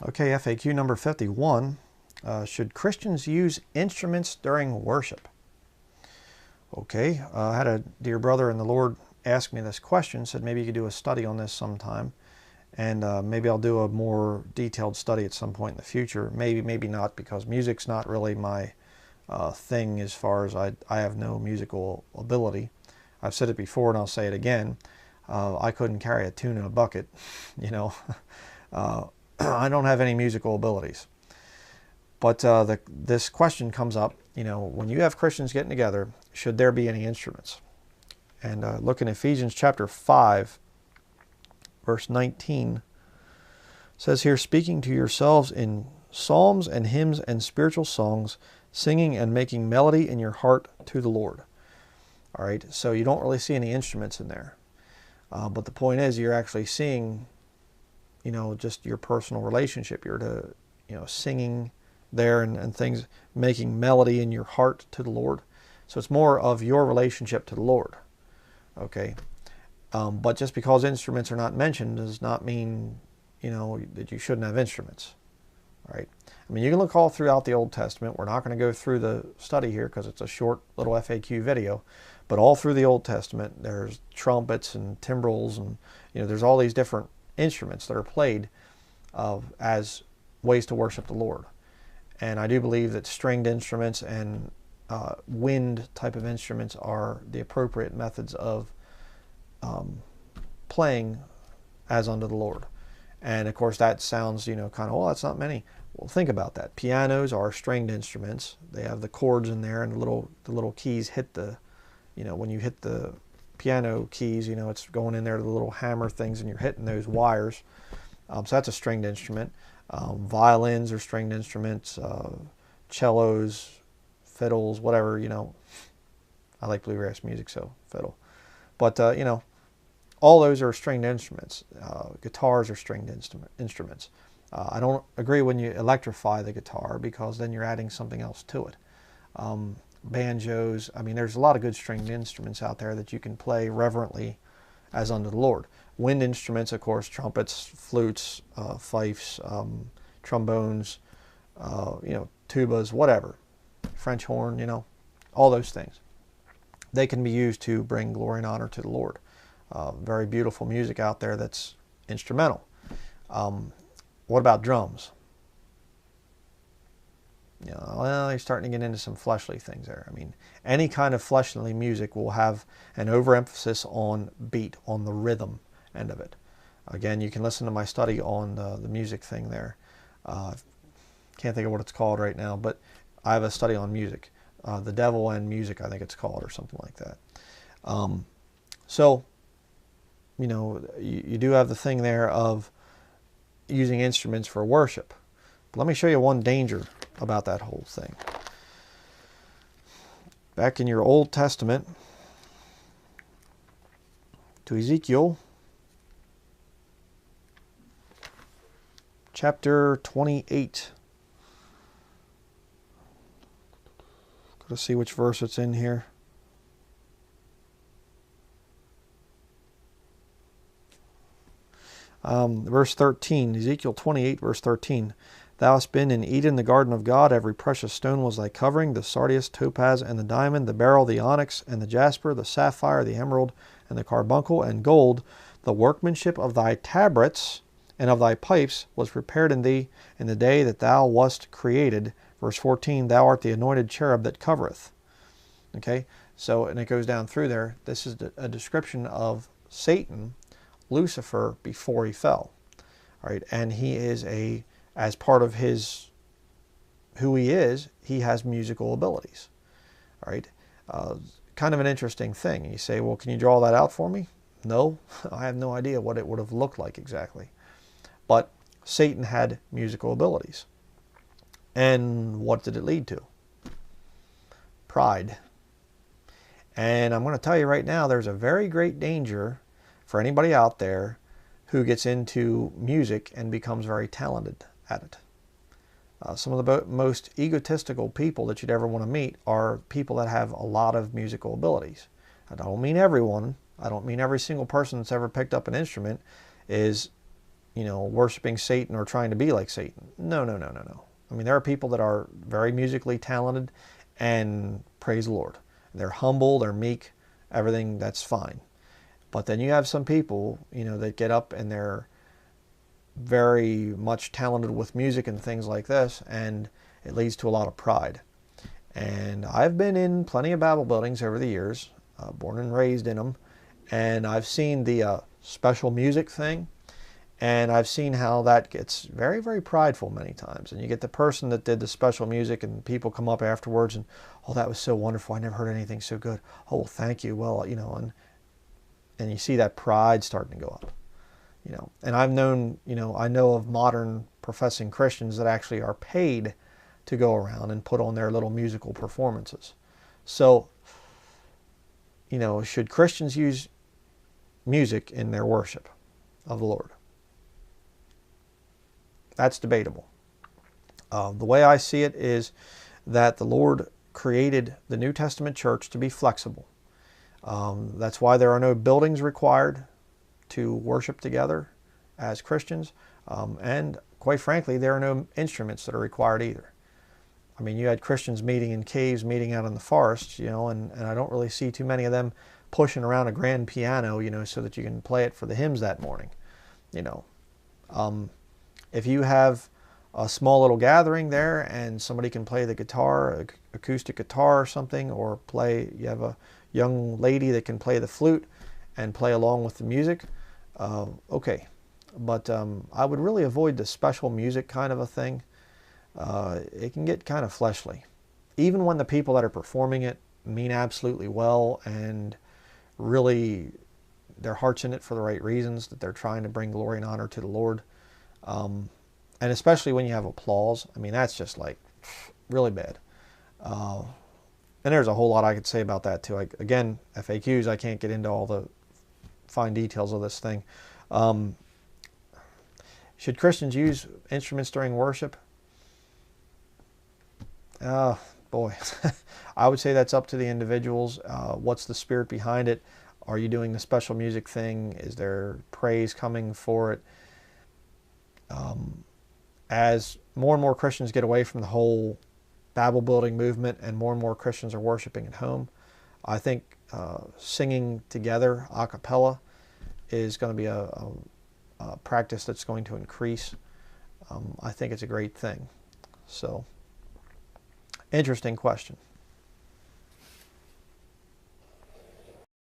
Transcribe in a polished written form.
Okay, FAQ number 51. Should Christians use instruments during worship? Okay, I had a dear brother in the Lord ask me this question, said maybe you could do a study on this sometime, and maybe I'll do a more detailed study at some point in the future. Maybe, maybe not, because music's not really my thing as far as I have no musical ability. I've said it before and I'll say it again. I couldn't carry a tune in a bucket, you know. I don't have any musical abilities. But this question comes up, you know, when you have Christians getting together, should there be any instruments? And look in Ephesians chapter 5, verse 19, says here, speaking to yourselves in psalms and hymns and spiritual songs, singing and making melody in your heart to the Lord. All right, so you don't really see any instruments in there. But the point is, you're actually seeing, you know, just your personal relationship. You're to, you know, singing there and things, making melody in your heart to the Lord. So it's more of your relationship to the Lord. Okay. But just because instruments are not mentioned does not mean, you know, that you shouldn't have instruments. All right. I mean, you can look all throughout the Old Testament. We're not going to go through the study here because it's a short little FAQ video. But all through the Old Testament, there's trumpets and timbrels, and you know, there's all these different instruments that are played as ways to worship the Lord. And I do believe that stringed instruments and wind type of instruments are the appropriate methods of playing as unto the Lord. And of course that sounds, you know, kind of, oh, that's not many. Well, think about that. Pianos are stringed instruments. They have the chords in there, and the little keys hit the, you know, when you hit the piano keys, you know, it's going in there to the little hammer things, and you're hitting those wires. So that's a stringed instrument. Violins are stringed instruments. Cellos, fiddles, whatever, you know. I like bluegrass music, so fiddle. But, you know, all those are stringed instruments. Guitars are stringed instruments. I don't agree when you electrify the guitar, because then you're adding something else to it. Banjos, I mean, there's a lot of good stringed instruments out there that you can play reverently as unto the Lord. Wind instruments, of course, trumpets, flutes, fifes, trombones, you know, tubas, whatever. French horn, you know, all those things. They can be used to bring glory and honor to the Lord. Very beautiful music out there that's instrumental. What about drums? You know, well, you're starting to get into some fleshly things there. I mean, any kind of fleshly music will have an overemphasis on beat, on the rhythm end of it. Again, you can listen to my study on the music thing there. Can't think of what it's called right now, but I have a study on music. The Devil and Music, I think it's called, or something like that. So, you know, you do have the thing there of using instruments for worship. But let me show you one danger about that whole thing. Back in your Old Testament, to Ezekiel chapter 28. Got to see which verse it's in here. Verse 13, Ezekiel 28, verse 13. Thou hast been in Eden, the garden of God. Every precious stone was thy covering, the sardius, topaz, and the diamond, the beryl, the onyx, and the jasper, the sapphire, the emerald, and the carbuncle, and gold. The workmanship of thy tabrets and of thy pipes was prepared in thee in the day that thou wast created. Verse 14, thou art the anointed cherub that covereth. Okay, so, and it goes down through there. This is a description of Satan, Lucifer, before he fell. All right, and he is as part of his, who he is, he has musical abilities. All right, kind of an interesting thing. You say, well, can you draw that out for me? No, I have no idea what it would have looked like exactly. But Satan had musical abilities. And what did it lead to? Pride. And I'm going to tell you right now, there's a very great danger for anybody out there who gets into music and becomes very talented at it. Some of the most egotistical people that you'd ever want to meet are people that have a lot of musical abilities. I don't mean everyone. I don't mean every single person that's ever picked up an instrument is worshiping Satan or trying to be like Satan. No, no, no, no, no. I mean, there are people that are very musically talented and praise the Lord. They're humble, they're meek, everything, that's fine. But then you have some people, that get up and they're very much talented with music and things like this, and it leads to a lot of pride. And I've been in plenty of Bible buildings over the years, born and raised in them, and I've seen the special music thing, and I've seen how that gets very, very prideful many times. And you get the person that did the special music, and people come up afterwards and, oh, that was so wonderful. I never heard anything so good. Oh, well, thank you. Well, and you see that pride starting to go up. And I've known, I know of modern professing Christians that actually are paid to go around and put on their little musical performances. So, should Christians use music in their worship of the Lord? That's debatable. The way I see it is that the Lord created the New Testament church to be flexible. That's why there are no buildings required to worship together as Christians. And quite frankly, there are no instruments that are required either. I mean, you had Christians meeting in caves, meeting out in the forests, and I don't really see too many of them pushing around a grand piano, so that you can play it for the hymns that morning. If you have a small little gathering there and somebody can play the guitar, acoustic guitar or something, or you have a young lady that can play the flute and play along with the music, okay. But I would really avoid the special music kind of a thing. It can get kind of fleshly. Even when the people that are performing it mean absolutely well and really their heart's in it for the right reasons, that they're trying to bring glory and honor to the Lord. And especially when you have applause. I mean, that's just like really bad. And there's a whole lot I could say about that too. Again, FAQs, I can't get into all the fine details of this thing. Should Christians use instruments during worship? Boy, I would say that's up to the individuals. What's the spirit behind it? Are you doing the special music thing? Is there praise coming for it? As more and more Christians get away from the whole Bible building movement and more Christians are worshiping at home, I think singing together a cappella is going to be a practice that's going to increase. I think it's a great thing. So, interesting question.